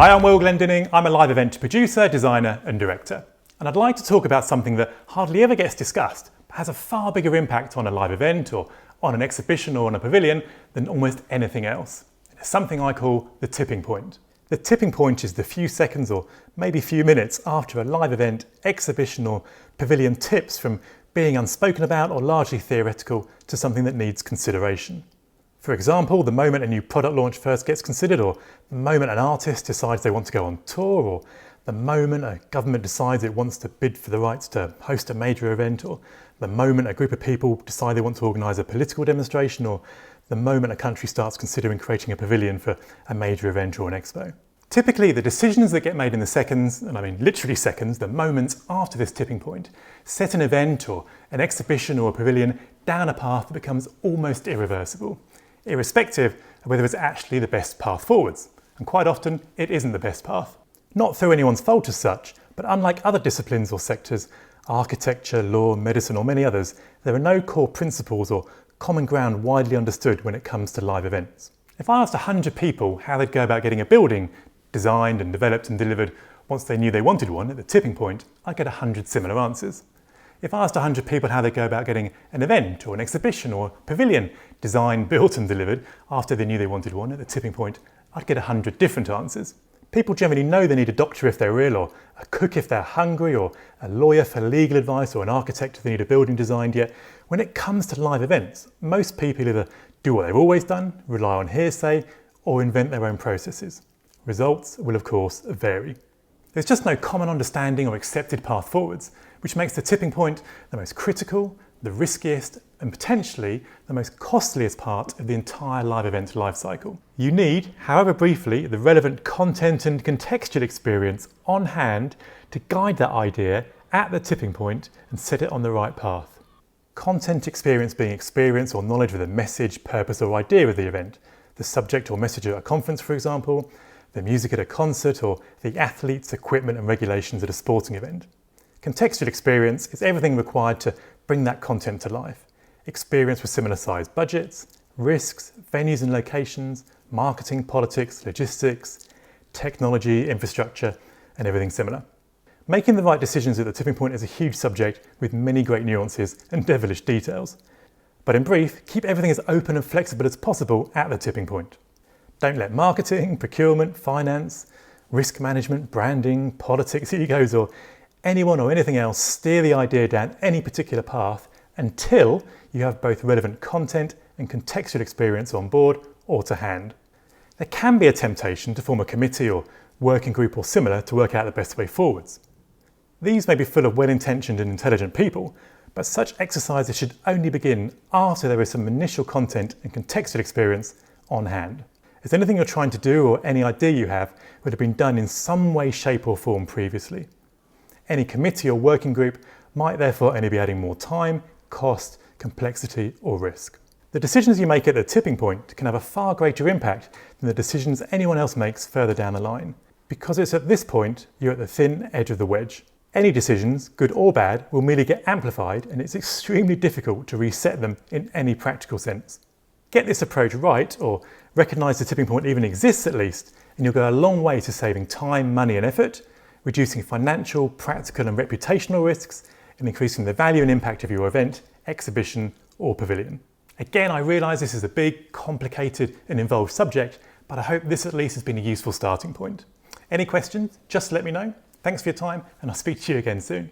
Hi, I'm Will Glendinning. I'm a live event producer, designer and director. And I'd like to talk about something that hardly ever gets discussed, but has a far bigger impact on a live event or on an exhibition or on a pavilion than almost anything else. It's something I call the tipping point. The tipping point is the few seconds or maybe few minutes after a live event, exhibition or pavilion tips from being unspoken about or largely theoretical to something that needs consideration. For example, the moment a new product launch first gets considered, or the moment an artist decides they want to go on tour, or the moment a government decides it wants to bid for the rights to host a major event, or the moment a group of people decide they want to organise a political demonstration, or the moment a country starts considering creating a pavilion for a major event or an expo. Typically, the decisions that get made in the seconds, and I mean literally seconds, the moments after this tipping point, set an event or an exhibition or a pavilion down a path that becomes almost irreversible, irrespective of whether it's actually the best path forwards. And quite often, it isn't the best path. Not through anyone's fault as such, but unlike other disciplines or sectors, architecture, law, medicine or many others, there are no core principles or common ground widely understood when it comes to live events. If I asked 100 people how they'd go about getting a building designed and developed and delivered once they knew they wanted one at the tipping point, I'd get 100 similar answers. If I asked 100 people how they go about getting an event or an exhibition or a pavilion designed, built and delivered after they knew they wanted one at the tipping point, I'd get 100 different answers. People generally know they need a doctor if they're ill, or a cook if they're hungry, or a lawyer for legal advice, or an architect if they need a building designed, yet when it comes to live events, most people either do what they've always done, rely on hearsay, or invent their own processes. Results will of course vary. There's just no common understanding or accepted path forwards, which makes the tipping point the most critical, the riskiest, and potentially the most costliest part of the entire live event life cycle. You need, however briefly, the relevant content and contextual experience on hand to guide that idea at the tipping point and set it on the right path. Content experience being experience or knowledge of the message, purpose or idea of the event, the subject or message at a conference, for example, the music at a concert, or the athletes, equipment and regulations at a sporting event. Contextual experience is everything required to bring that content to life. Experience with similar sized budgets, risks, venues and locations, marketing, politics, logistics, technology, infrastructure, and everything similar. Making the right decisions at the tipping point is a huge subject with many great nuances and devilish details. But in brief, keep everything as open and flexible as possible at the tipping point. Don't let marketing, procurement, finance, risk management, branding, politics, egos, or anyone or anything else steer the idea down any particular path until you have both relevant content and contextual experience on board or to hand. There can be a temptation to form a committee or working group or similar to work out the best way forwards. These may be full of well-intentioned and intelligent people, but such exercises should only begin after there is some initial content and contextual experience on hand. As anything you're trying to do or any idea you have would have been done in some way, shape or form previously. Any committee or working group might therefore only be adding more time, cost, complexity or risk. The decisions you make at the tipping point can have a far greater impact than the decisions anyone else makes further down the line, because it's at this point you're at the thin edge of the wedge. Any decisions, good or bad, will merely get amplified, and it's extremely difficult to reset them in any practical sense. Get this approach right, or recognise the tipping point even exists at least, and you'll go a long way to saving time, money and effort, reducing financial, practical and reputational risks, and increasing the value and impact of your event, exhibition or pavilion. Again, I realise this is a big, complicated and involved subject, but I hope this at least has been a useful starting point. Any questions? Just let me know. Thanks for your time, and I'll speak to you again soon.